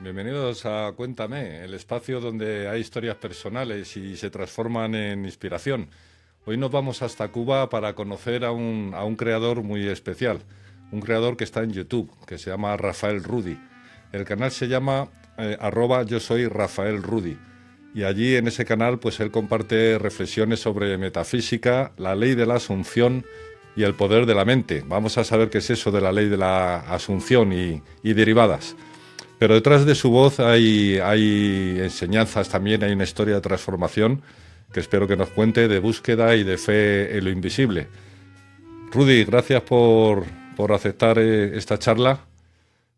Bienvenidos a Cuéntame, el espacio donde hay historias personales y se transforman en inspiración. Hoy nos vamos hasta Cuba para conocer a un creador muy especial, un creador que está en YouTube, que se llama Rafael Rudi. El canal se llama @yo soy Rafael Rudi. Y allí en ese canal pues él comparte reflexiones sobre metafísica, la ley de la asunción y el poder de la mente. Vamos a saber qué es eso de la ley de la asunción y derivadas. Pero detrás de su voz hay enseñanzas también, hay una historia de transformación que espero que nos cuente, de búsqueda y de fe en lo invisible. Rudy, gracias por aceptar esta charla,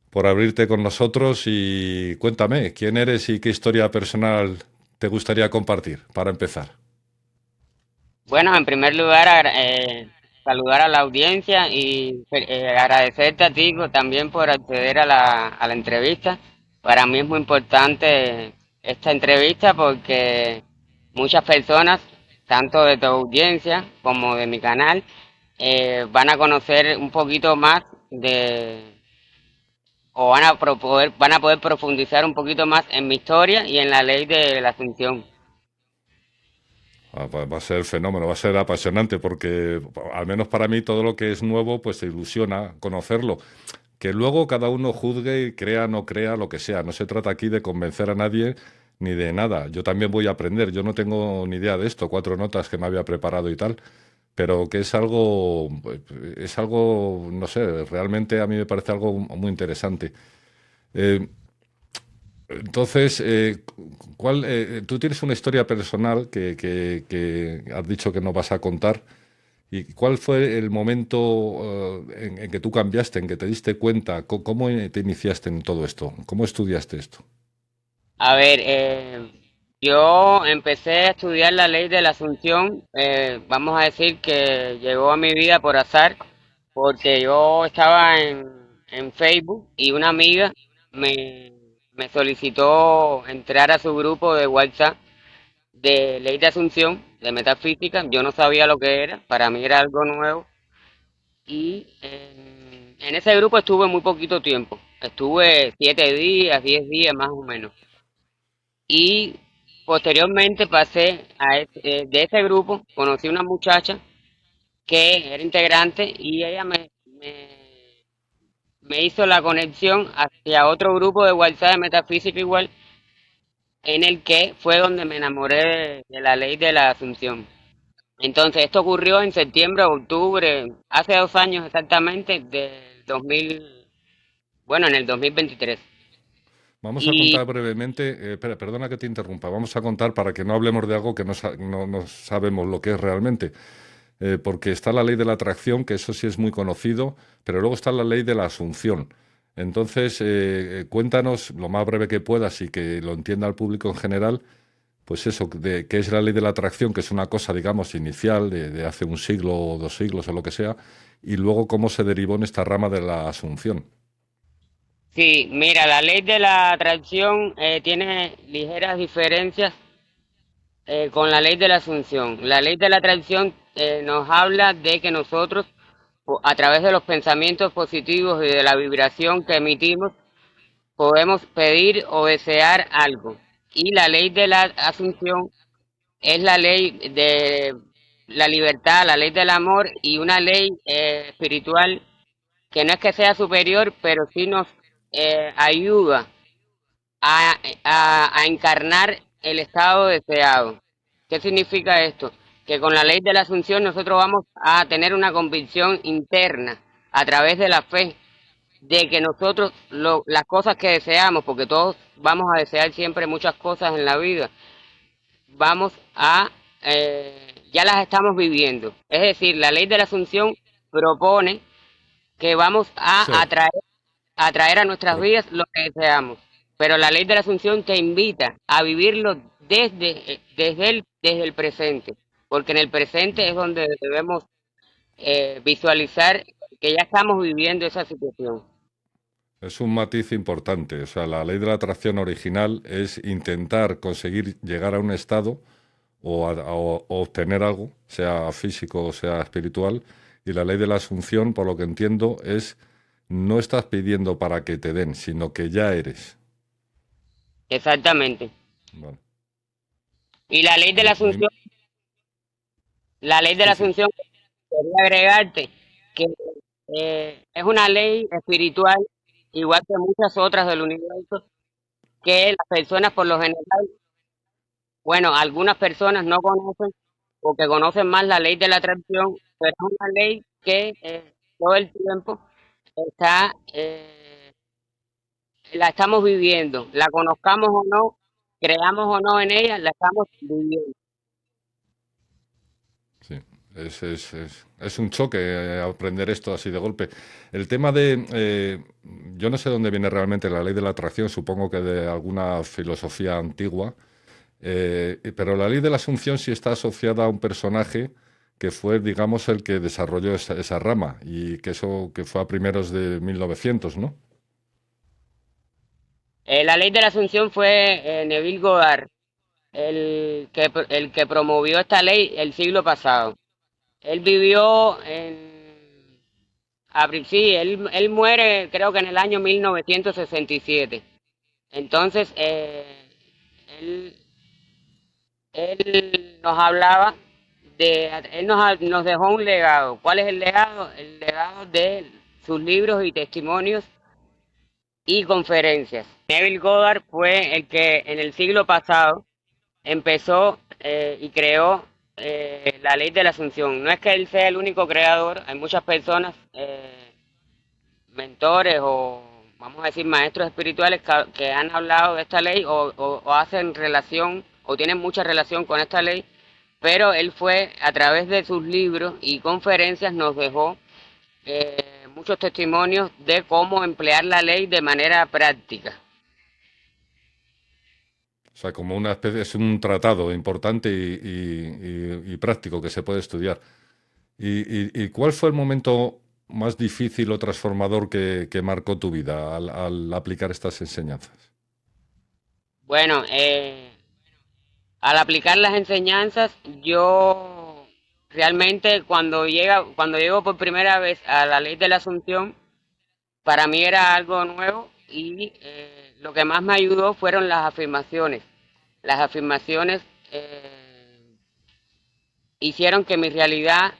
por abrirte con nosotros y cuéntame, ¿quién eres y qué historia personal te gustaría compartir para empezar? Bueno, en primer lugar, saludar a la audiencia y agradecerte a ti también por acceder a la entrevista. Para mí es muy importante esta entrevista porque muchas personas, tanto de tu audiencia como de mi canal, van a conocer un poquito más de, o van a poder profundizar un poquito más en mi historia y en la ley de la Asunción. Va a ser fenómeno, va a ser apasionante porque al menos para mí todo lo que es nuevo pues te ilusiona conocerlo. Que luego cada uno juzgue y crea, no crea, lo que sea. No se trata aquí de convencer a nadie ni de nada. Yo también voy a aprender. Yo no tengo ni idea de esto, cuatro notas que me había preparado y tal, pero que es algo, no sé, realmente a mí me parece algo muy interesante. Eh, entonces, tú tienes una historia personal que has dicho que no vas a contar. ¿Y cuál fue el momento en que tú cambiaste, en que te diste cuenta? ¿Cómo te iniciaste en todo esto? ¿Cómo estudiaste esto? A ver, yo empecé a estudiar la ley de la Asunción, vamos a decir que llegó a mi vida por azar, porque yo estaba en Facebook y una amiga me, me solicitó entrar a su grupo de WhatsApp de ley de Asunción, de metafísica. Yo no sabía lo que era, para mí era algo nuevo. Y en ese grupo estuve muy poquito tiempo, estuve 7 días, 10 días más o menos. Y posteriormente pasé de ese grupo, conocí una muchacha que era integrante y ella me hizo la conexión hacia otro grupo de WhatsApp de Metafísica igual, en el que fue donde me enamoré de la ley de la Asunción. Entonces, esto ocurrió en septiembre o octubre, hace 2 años exactamente, del 2000, bueno, en el 2023. Vamos a Y contar brevemente, espera, perdona que te interrumpa, vamos a contar para que no hablemos de algo que no sabemos lo que es realmente. Porque está la ley de la atracción, que eso sí es muy conocido, pero luego está la ley de la asunción. Entonces, cuéntanos lo más breve que puedas y que lo entienda el público en general, pues eso, de qué es la ley de la atracción, que es una cosa, digamos, inicial de hace un siglo o 2 siglos o lo que sea, y luego cómo se derivó en esta rama de la asunción. sí, mira, la ley de la atracción tiene ligeras diferencias con la ley de la asunción. La ley de la atracción nos habla de que nosotros, a través de los pensamientos positivos y de la vibración que emitimos, podemos pedir o desear algo. Y la ley de la asunción es la ley de la libertad, la ley del amor y una ley espiritual que no es que sea superior, pero sí nos ayuda a encarnar el estado deseado. ¿Qué significa esto? Que con la ley de la asunción nosotros vamos a tener una convicción interna a través de la fe de que nosotros las cosas que deseamos, porque todos vamos a desear siempre muchas cosas en la vida, vamos a, ya las estamos viviendo. Es decir, la ley de la asunción propone que vamos a Sí, atraer a nuestras pero vidas lo que deseamos. Pero la ley de la Asunción te invita a vivirlo desde el presente, porque en el presente es donde debemos visualizar que ya estamos viviendo esa situación. es un matiz importante. O sea, la ley de la atracción original es intentar conseguir llegar a un estado o obtener algo, sea físico o sea espiritual, y la ley de la asunción, por lo que entiendo, es no estás pidiendo para que te den, sino que ya eres. exactamente. Vale. Y la ley de la Muy, Asunción, la ley de la sí, sí. Asunción, quería agregarte que es una ley espiritual, igual que muchas otras del universo, que las personas por lo general, bueno, algunas personas no conocen porque conocen más la ley de la atracción, pero es una ley que todo el tiempo está, la estamos viviendo, la conozcamos o no, creamos o no en ella, la estamos viviendo. Sí, es un choque aprender esto así de golpe. El tema de, yo no sé dónde viene realmente la ley de la atracción, supongo que de alguna filosofía antigua, pero la ley de la asunción sí está asociada a un personaje que fue, digamos, el que desarrolló esa rama y que eso que fue a primeros de 1900, ¿no? La ley de la Asunción fue Neville Goddard, el que promovió esta ley el siglo pasado. Él vivió en... sí, él muere creo que en el año 1967. Entonces, él, él nos hablaba nos dejó un legado. ¿Cuál es el legado? El legado de sus libros y testimonios y conferencias. Neville Goddard fue el que en el siglo pasado empezó y creó la ley de la Asunción. No es que él sea el único creador, hay muchas personas, mentores o vamos a decir maestros espirituales que han hablado de esta ley o hacen relación o tienen mucha relación con esta ley, pero él fue a través de sus libros y conferencias nos dejó muchos testimonios de cómo emplear la ley de manera práctica. O sea, como una especie, es un tratado importante y práctico que se puede estudiar. ¿Y cuál fue el momento más difícil o transformador que marcó tu vida al aplicar estas enseñanzas? Bueno, al aplicar las enseñanzas, yo realmente cuando llego por primera vez a la ley de la Asunción, para mí era algo nuevo y lo que más me ayudó fueron las afirmaciones. Las afirmaciones hicieron que mi realidad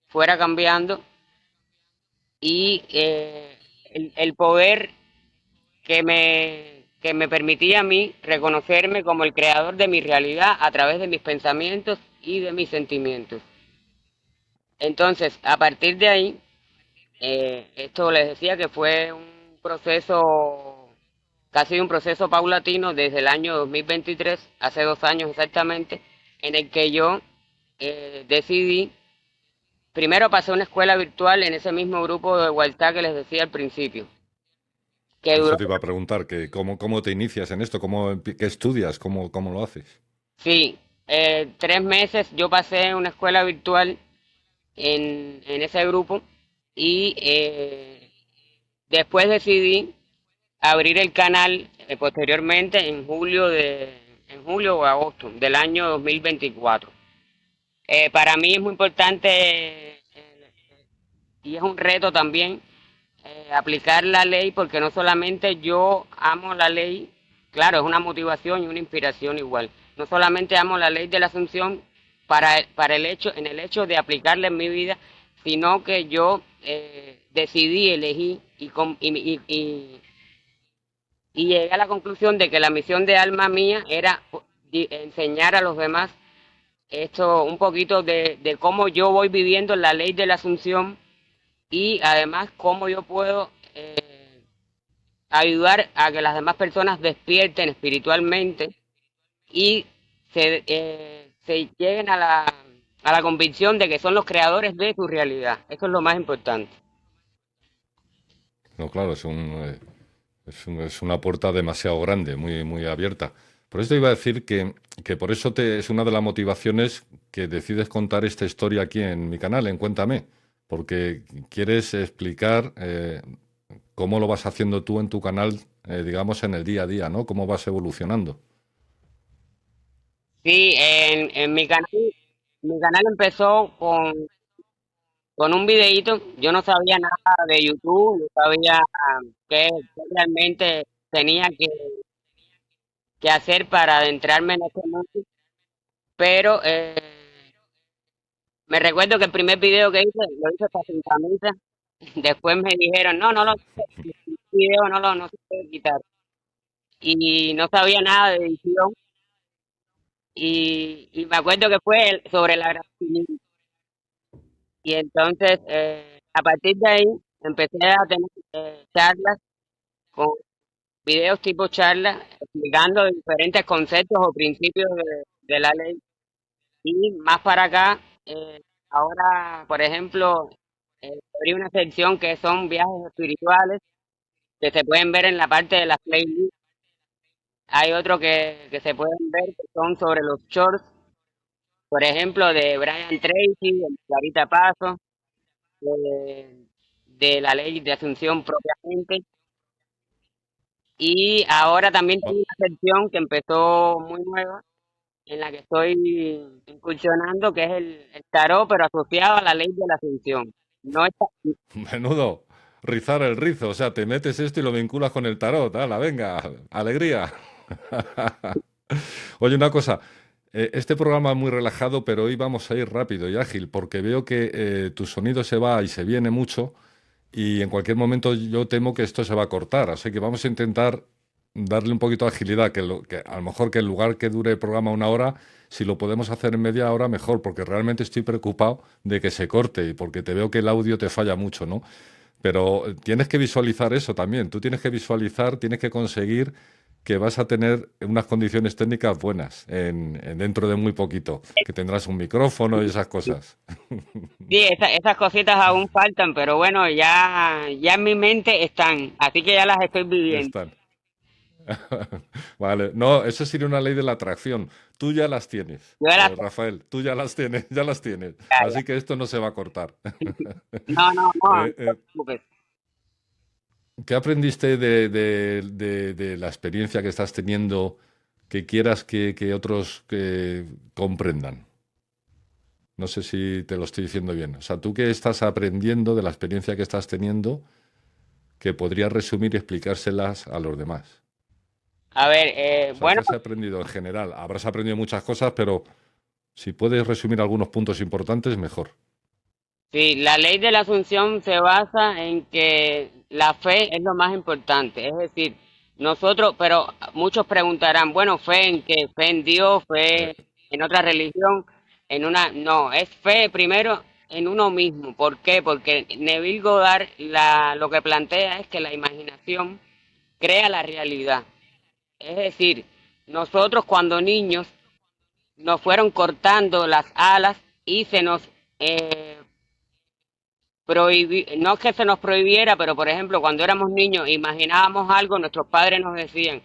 fuera cambiando y el poder que me permitía a mí reconocerme como el creador de mi realidad a través de mis pensamientos y de mis sentimientos. Entonces, a partir de ahí, esto les decía que fue un proceso, casi un proceso paulatino desde el año 2023, hace 2 años exactamente, en el que yo decidí, primero pasé una escuela virtual en ese mismo grupo de Hualtá que les decía al principio, que duró, Eso te iba a preguntar, que cómo te inicias en esto, qué estudias, cómo lo haces. sí, 3 meses yo pasé una escuela virtual en ese grupo y después decidí abrir el canal posteriormente en julio o agosto del año 2024. Para mí es muy importante y es un reto también aplicar la ley porque no solamente yo amo la ley, claro, es una motivación y una inspiración igual. No solamente amo la ley de la Asunción para el hecho, en el hecho de aplicarla en mi vida, sino que yo decidí, elegí y llegué a la conclusión de que la misión de alma mía era enseñar a los demás esto, un poquito de cómo yo voy viviendo la ley de la Asunción y además cómo yo puedo ayudar a que las demás personas despierten espiritualmente y se lleguen a la convicción de que son los creadores de su realidad. Eso es lo más importante. No, claro, es una puerta demasiado grande, muy abierta. Por eso te iba a decir que por eso es una de las motivaciones que decides contar esta historia aquí en mi canal, en Cuéntame, porque quieres explicar cómo lo vas haciendo tú en tu canal, digamos, en el día a día, ¿no? Cómo vas evolucionando. Sí, en mi canal empezó con un videíto. Yo no sabía nada de YouTube, no sabía qué realmente tenía que hacer para adentrarme en este mundo, pero me recuerdo que el primer video que hice lo hice hasta sin camisa. Después me dijeron, no, el video no se puede quitar. Y no sabía nada de edición. Y me acuerdo que fue sobre la grabación. Y entonces, a partir de ahí, empecé a tener charlas con videos tipo charlas, explicando diferentes conceptos o principios de la ley. Y más para acá, ahora, por ejemplo, abrí una sección que son viajes espirituales, que se pueden ver en la parte de las playlists. Hay otro que se pueden ver que son sobre los shorts, por ejemplo, de Brian Tracy, de Clarita Paso, de la ley de Asunción propiamente. Y ahora también tengo Va- una sección que empezó muy nueva, en la que estoy incursionando, que es el tarot, pero asociado a la ley de la Asunción. No está, Menudo, rizar el rizo, o sea, te metes esto y lo vinculas con el tarot, ¡hala, venga, alegría! Oye, una cosa, este programa es muy relajado, pero hoy vamos a ir rápido y ágil, porque veo que tu sonido se va y se viene mucho, y en cualquier momento yo temo que esto se va a cortar, así que vamos a intentar darle un poquito de agilidad, que a lo mejor que en lugar que dure el programa una hora, si lo podemos hacer en media hora, mejor, porque realmente estoy preocupado de que se corte, y porque te veo que el audio te falla mucho, ¿no? Pero tienes que visualizar eso también. Tú tienes que visualizar, tienes que conseguir que vas a tener unas condiciones técnicas buenas dentro de muy poquito, que tendrás un micrófono y esas cosas. sí, esas cositas aún faltan, pero bueno, ya en mi mente están, así que ya las estoy viviendo. Están. Vale, no, eso sería una ley de la atracción. Tú ya las tienes, Yo las Rafael, tú ya las tienes, ya las tienes. ya. Así que esto no se va a cortar. No Eh, te eh, preocupes. ¿Qué aprendiste de la experiencia que estás teniendo que quieras que otros que comprendan? No sé si te lo estoy diciendo bien. O sea, tú qué estás aprendiendo de la experiencia que estás teniendo que podrías resumir y explicárselas a los demás. A ver, O sea, ¿qué bueno, has aprendido en general? Habrás aprendido muchas cosas, pero si puedes resumir algunos puntos importantes, mejor. sí, la ley de la Asunción se basa en que la fe es lo más importante, es decir, nosotros, pero muchos preguntarán, bueno, ¿fe en qué? ¿Fe en Dios? Eh, ¿Fe en otra religión? No, es fe primero en uno mismo. ¿Por qué? Porque Neville Goddard lo que plantea es que la imaginación crea la realidad. Es decir, nosotros cuando niños nos fueron cortando las alas y se nos eh, no es que se nos prohibiera, pero por ejemplo, cuando éramos niños imaginábamos algo, nuestros padres nos decían,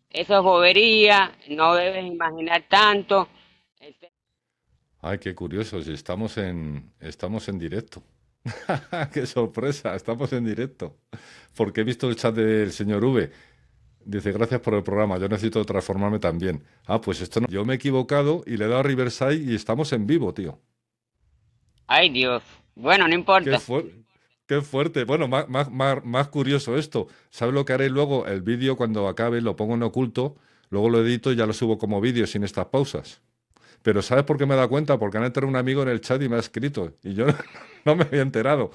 eso es bobería, no debes imaginar tanto. Este, Ay, qué curioso, si estamos en directo. ¡Qué sorpresa! Estamos en directo. Porque he visto el chat del señor V. Dice, gracias por el programa, yo necesito transformarme también. Ah, pues esto no. Yo me he equivocado y le he dado a Riverside y estamos en vivo, tío. Ay Dios, bueno, no Qué importa. fuerte. Qué fuerte. Bueno, más curioso esto. ¿Sabes lo que haré luego? El vídeo, cuando acabe, lo pongo en oculto, luego lo edito y ya lo subo como vídeo sin estas pausas. Pero ¿sabes por qué me he dado cuenta? Porque han entrado un amigo en el chat y me ha escrito y yo no me había enterado.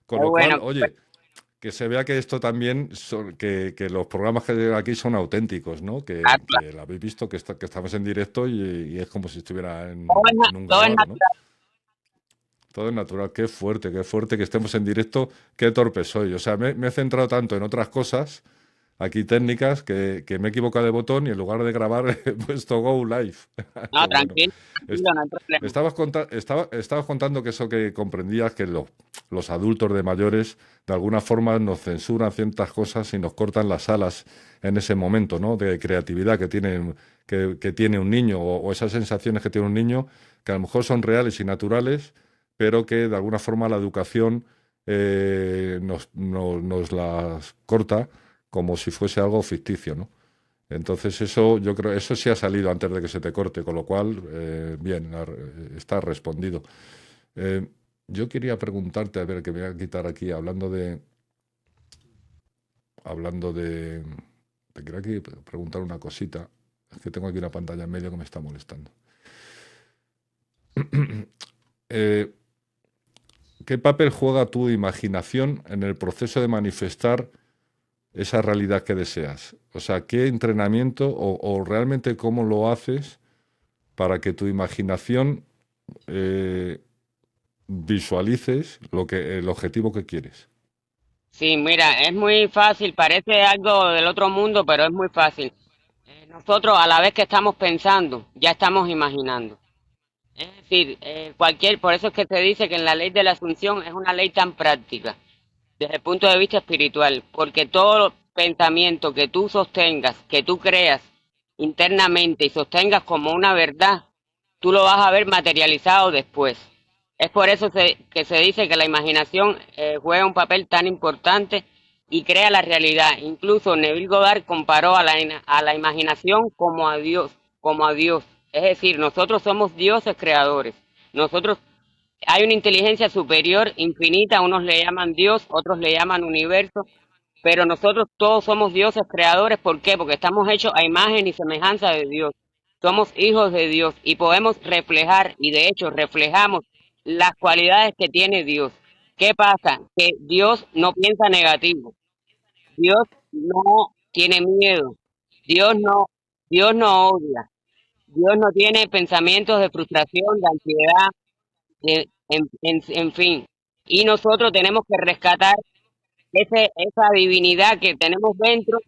Con Qué lo bueno, cual, oye, que se vea que esto también, que los programas que hay aquí son auténticos, ¿no? Que lo habéis visto, que estamos en directo y es como si estuviera en un todo es grabado, ¿no? Todo es natural. Qué fuerte que estemos en directo. Qué torpe soy. O sea, me he centrado tanto en otras cosas, aquí técnicas, que me he equivocado de botón y en lugar de grabar he puesto Go Live. Qué no, bueno. tranquilo, Es- tranquilo, no hay Me problema. estabas contando que eso que comprendías que los adultos de mayores de alguna forma nos censuran ciertas cosas y nos cortan las alas en ese momento, ¿no? De creatividad que tiene un niño o esas sensaciones que tiene un niño que a lo mejor son reales y naturales, pero que de alguna forma la educación nos las corta como si fuese algo ficticio, ¿no? Entonces eso, yo creo, eso sí ha salido antes de que se te corte, con lo cual, bien, está respondido. Eh, yo quería preguntarte, a ver, que me voy a quitar aquí, hablando de, te quería aquí preguntar una cosita. Es que tengo aquí una pantalla en medio que me está molestando. Eh, ¿Qué papel juega tu imaginación en el proceso de manifestar esa realidad que deseas? O sea, ¿qué entrenamiento o realmente cómo lo haces para que tu imaginación eh, visualices el objetivo que quieres? Sí, mira, es muy fácil, parece algo del otro mundo, pero es muy fácil. Nosotros a la vez que estamos pensando, ya estamos imaginando. Es decir, por eso es que se dice que en la ley de la asunción es una ley tan práctica, desde el punto de vista espiritual, porque todo pensamiento que tú sostengas, que tú creas internamente y sostengas como una verdad, tú lo vas a ver materializado después. Es por eso que se dice que la imaginación juega un papel tan importante y crea la realidad. Incluso Neville Goddard comparó a la imaginación como a Dios, como a Dios. Es decir, nosotros somos dioses creadores. Nosotros hay una inteligencia superior, infinita, unos le llaman Dios, otros le llaman universo, pero nosotros todos somos dioses creadores. ¿Por qué? Porque estamos hechos a imagen y semejanza de Dios. Somos hijos de Dios y podemos reflejar, y de hecho reflejamos las cualidades que tiene Dios. ¿Qué pasa? Que Dios no piensa negativo. Dios no tiene miedo. Dios no, Dios no odia. Dios no tiene pensamientos de frustración, de ansiedad, en fin. Y nosotros tenemos que rescatar esa divinidad que tenemos dentro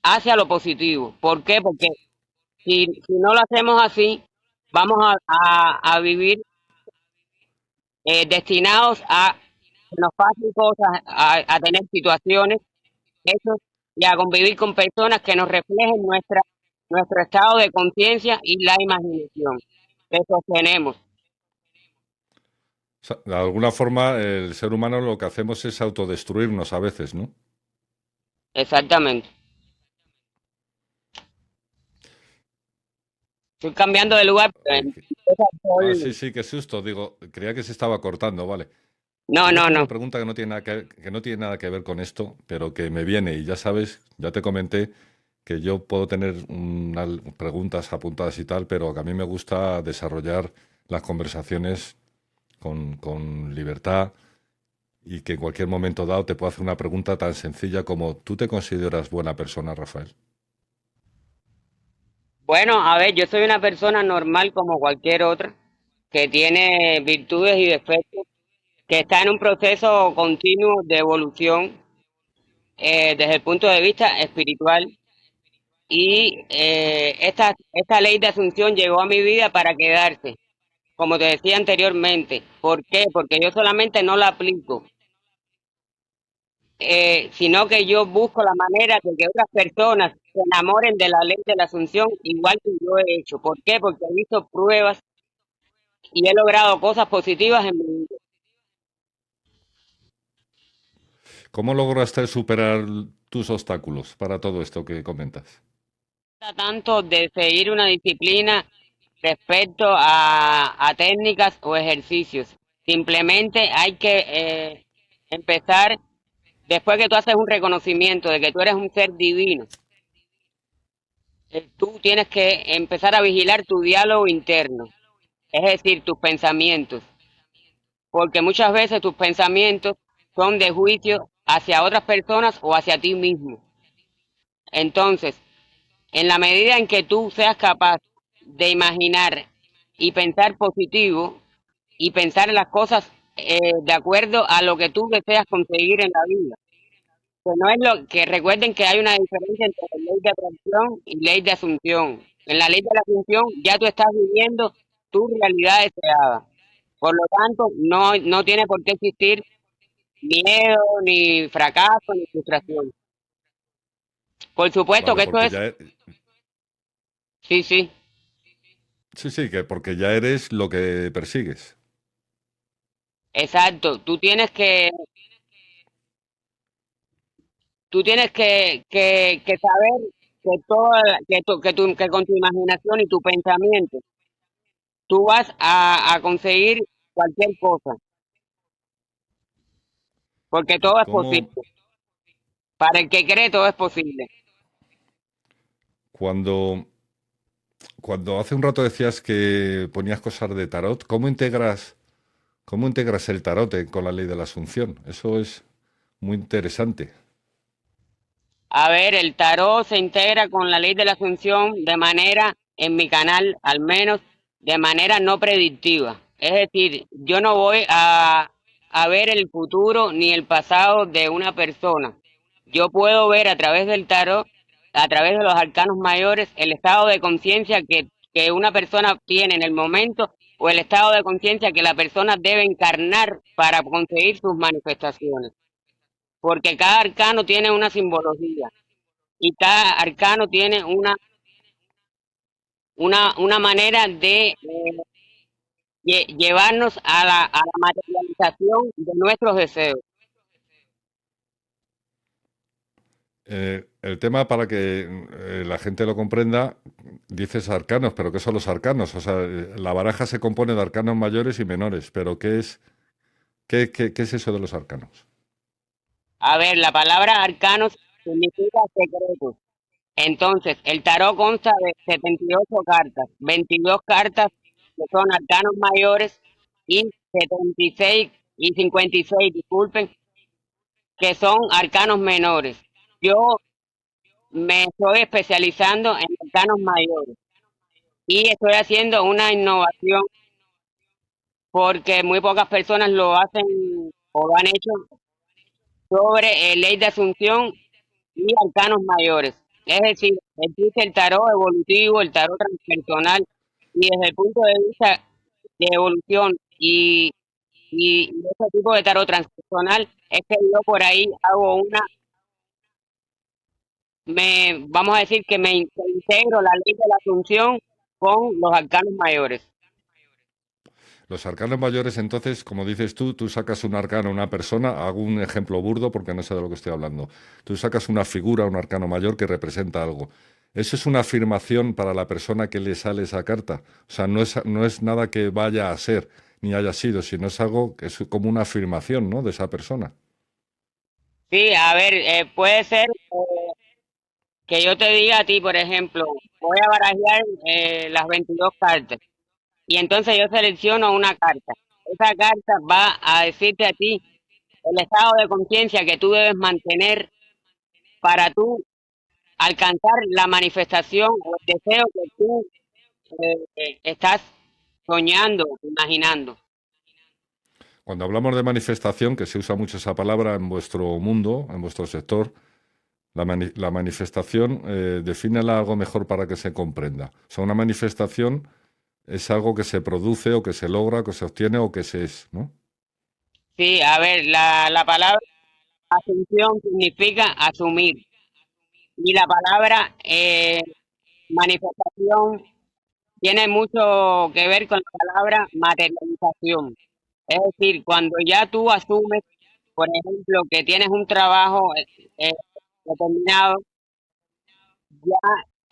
hacia lo positivo. ¿Por qué? Porque si no lo hacemos así, vamos a vivir destinados a que nos pasen cosas, a tener situaciones, hechos, y a convivir con personas que nos reflejen nuestro estado de conciencia y la imaginación que sostenemos. O sea, de alguna forma, el ser humano lo que hacemos es autodestruirnos a veces, ¿no? Exactamente. Estoy cambiando de lugar, pero Oye, sí, sí, qué susto. Digo, creía que se estaba cortando, vale. no, Te voy a no, hacer no. una pregunta que no tiene nada que no tiene nada que ver con esto, pero que me viene y ya sabes, ya te comenté que yo puedo tener unas preguntas apuntadas y tal, pero que a mí me gusta desarrollar las conversaciones con libertad y que en cualquier momento dado te puedo hacer una pregunta tan sencilla como ¿tú te consideras buena persona, Rafael? Bueno, a ver, yo soy una persona normal como cualquier otra, que tiene virtudes y defectos, que está en un proceso continuo de evolución desde el punto de vista espiritual. Y esta ley de asunción llegó a mi vida para quedarse, como te decía anteriormente. ¿Por qué? Porque yo solamente no la aplico, sino que yo busco la manera de que otras personas se enamoren de la ley de la asunción igual que yo he hecho. ¿Por qué? Porque he visto pruebas y he logrado cosas positivas en mi vida. ¿Cómo lograste superar tus obstáculos para todo esto que comentas? Tanto de seguir una disciplina respecto a técnicas o ejercicios. Simplemente hay que empezar, después que tú haces un reconocimiento de que tú eres un ser divino, tú tienes que empezar a vigilar tu diálogo interno, es decir, tus pensamientos, porque muchas veces tus pensamientos son de juicio hacia otras personas o hacia ti mismo. Entonces, en la medida en que tú seas capaz de imaginar y pensar positivo y pensar en las cosas de acuerdo a lo que tú deseas conseguir en la vida, que no es lo que recuerden que hay una diferencia entre ley de atracción y ley de asunción. En la ley de la asunción ya tú estás viviendo tu realidad deseada. Por lo tanto, no tiene por qué existir miedo, ni fracaso, ni frustración. Por supuesto Vale, que esto porque es, ya, sí, sí, sí, sí, que porque ya eres lo que persigues. exacto. Tú tienes que saber que que con tu imaginación y tu pensamiento tú vas a conseguir cualquier cosa, porque ¿Y todo es posible. cómo, Para el que cree, todo es posible. Cuando, cuando hace un rato decías que ponías cosas de tarot, cómo integras el tarot con la ley de la Asunción? Eso es muy interesante. A ver, el tarot se integra con la ley de la Asunción de manera, en mi canal al menos, de manera no predictiva. Es decir, yo no voy a ver el futuro ni el pasado de una persona. Yo puedo ver a través del tarot, a través de los arcanos mayores, el estado de conciencia que una persona tiene en el momento o el estado de conciencia que la persona debe encarnar para conseguir sus manifestaciones. Porque cada arcano tiene una simbología y cada arcano tiene una manera de llevarnos a la materialización de nuestros deseos. El tema para que la gente lo comprenda, dices arcanos, pero ¿qué son los arcanos? O sea, la baraja se compone de arcanos mayores y menores, pero ¿qué es eso de los arcanos? A ver, la palabra arcanos significa secretos. Entonces, el tarot consta de 78 cartas, 22 cartas que son arcanos mayores y 76 y 56, disculpen, que son arcanos menores. Yo me estoy especializando en arcanos mayores y estoy haciendo una innovación porque muy pocas personas lo hacen o lo han hecho sobre ley de asunción y arcanos mayores. Es decir, existe el tarot evolutivo, el tarot transpersonal, y desde el punto de vista de evolución y ese tipo de tarot transpersonal, es que yo por ahí hago vamos a decir que que integro la ley de la asunción con los arcanos mayores. Los arcanos mayores, entonces, como dices tú sacas un arcano a una persona, hago un ejemplo burdo porque no sé de lo que estoy hablando. Tú sacas una figura, un arcano mayor que representa algo. Eso es una afirmación para la persona que le sale esa carta. O sea, no es nada que vaya a ser ni haya sido, sino es algo que es como una afirmación, ¿no? De esa persona. Sí, a ver, puede ser que yo te diga a ti, por ejemplo, voy a barajar las 22 cartas. Y entonces yo selecciono una carta. Esa carta va a decirte a ti el estado de conciencia que tú debes mantener para tú alcanzar la manifestación o el deseo que tú estás soñando, imaginando. Cuando hablamos de manifestación, que se usa mucho esa palabra en vuestro mundo, en vuestro sector, la manifestación, defínela algo mejor para que se comprenda. O sea, una manifestación es algo que se produce o que se logra, que se obtiene o que se es, ¿no? Sí, a ver, la palabra asunción significa asumir y la palabra manifestación tiene mucho que ver con la palabra materialización. Es decir, cuando ya tú asumes, por ejemplo, que tienes un trabajo eh, determinado, ya,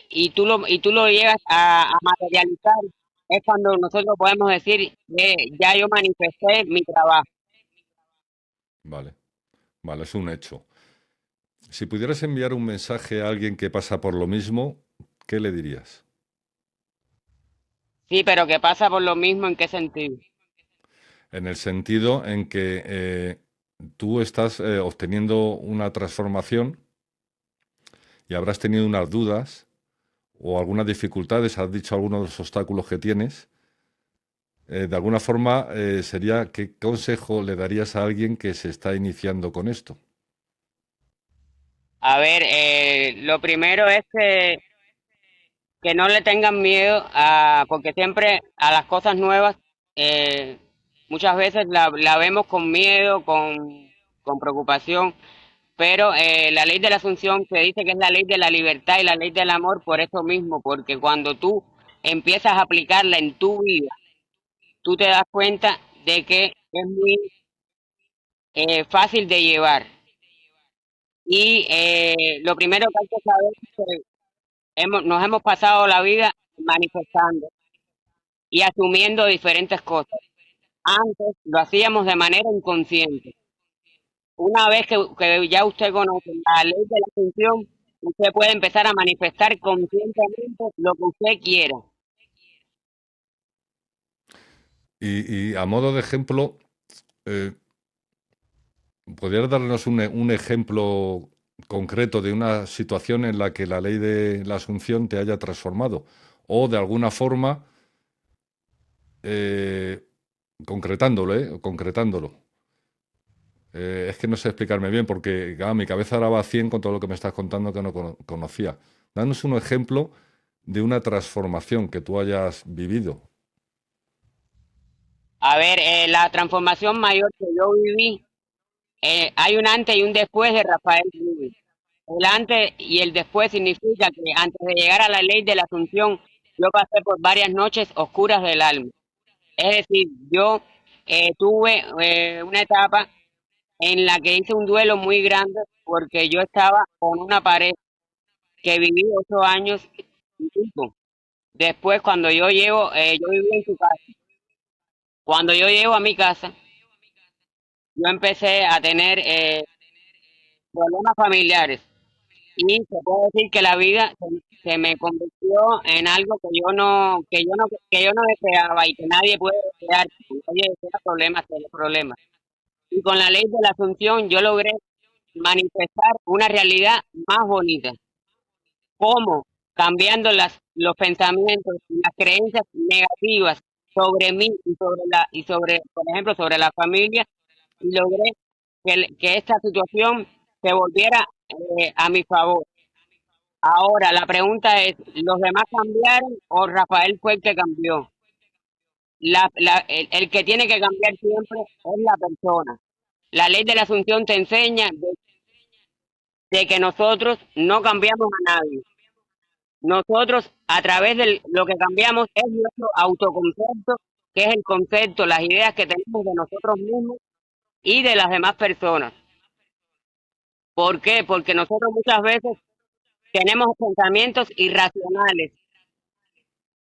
y tú lo llegas a materializar, es cuando nosotros podemos decir que ya yo manifesté mi trabajo. Vale, vale, es un hecho. Si pudieras enviar un mensaje a alguien que pasa por lo mismo, ¿qué le dirías? Sí, pero que pasa por lo mismo, ¿en qué sentido? En el sentido en que tú estás obteniendo una transformación y habrás tenido unas dudas o algunas dificultades, has dicho algunos de los obstáculos que tienes. De alguna forma, sería, ¿qué consejo le darías a alguien que se está iniciando con esto? A ver, lo primero es que no le tengan miedo porque siempre a las cosas nuevas, eh, muchas veces la vemos con miedo, con preocupación, pero la ley de la Asunción se dice que es la ley de la libertad y la ley del amor por eso mismo, porque cuando tú empiezas a aplicarla en tu vida, tú te das cuenta de que es muy fácil de llevar. Y lo primero que hay que saber es que nos hemos pasado la vida manifestando y asumiendo diferentes cosas. Antes lo hacíamos de manera inconsciente. Una vez que ya usted conoce la ley de la asunción, usted puede empezar a manifestar conscientemente lo que usted quiera. Y a modo de ejemplo, eh, ¿podrías darnos un ejemplo concreto de una situación en la que la ley de la Asunción te haya transformado? O de alguna forma, eh, concretándolo. Es que no sé explicarme bien porque mi cabeza ahora va a 100 con todo lo que me estás contando que no conocía. Danos un ejemplo de una transformación que tú hayas vivido. A ver, la transformación mayor que yo viví, hay un antes y un después de Rafael Rubio. El antes y el después significa que antes de llegar a la ley de la Asunción, yo pasé por varias noches oscuras del alma. Es decir, yo tuve una etapa en la que hice un duelo muy grande porque yo estaba con una pareja que viví 8 años y pico. Después, cuando yo llego, yo viví en su casa. Cuando yo llego a mi casa, yo empecé a tener problemas familiares y se puede decir que la vida se me convirtió en algo que yo no deseaba y que nadie puede desear. Nadie desea problemas, tiene problemas. Y con la ley de la Asunción yo logré manifestar una realidad más bonita. ¿Cómo? Cambiando los pensamientos y las creencias negativas sobre mí y sobre, por ejemplo, sobre la familia, y logré que esta situación se volviera a mi favor. Ahora, la pregunta es, ¿los demás cambiaron o Rafael fue el que cambió? El que tiene que cambiar siempre es la persona. La ley de la Asunción te enseña de que nosotros no cambiamos a nadie. Nosotros, a través de lo que cambiamos, es nuestro autoconcepto, que es el concepto, las ideas que tenemos de nosotros mismos y de las demás personas. ¿Por qué? Porque nosotros muchas veces tenemos pensamientos irracionales.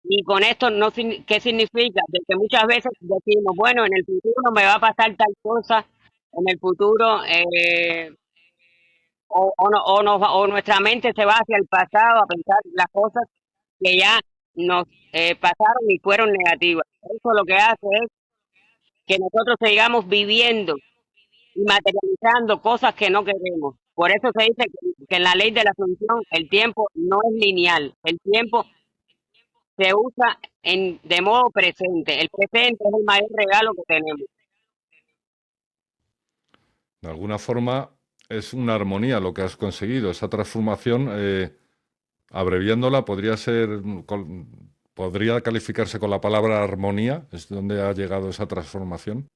Y con esto, no, ¿qué significa? De que muchas veces decimos, bueno, en el futuro me va a pasar tal cosa, en el futuro o nuestra mente se va hacia el pasado a pensar las cosas que ya nos pasaron y fueron negativas. Eso lo que hace es que nosotros sigamos viviendo y materializando cosas que no queremos. Por eso se dice que en la ley de la Asunción el tiempo no es lineal, el tiempo se usa de modo presente. El presente es el mayor regalo que tenemos. De alguna forma es una armonía lo que has conseguido. Esa transformación, abreviándola, podría calificarse con la palabra armonía. ¿Es donde ha llegado esa transformación?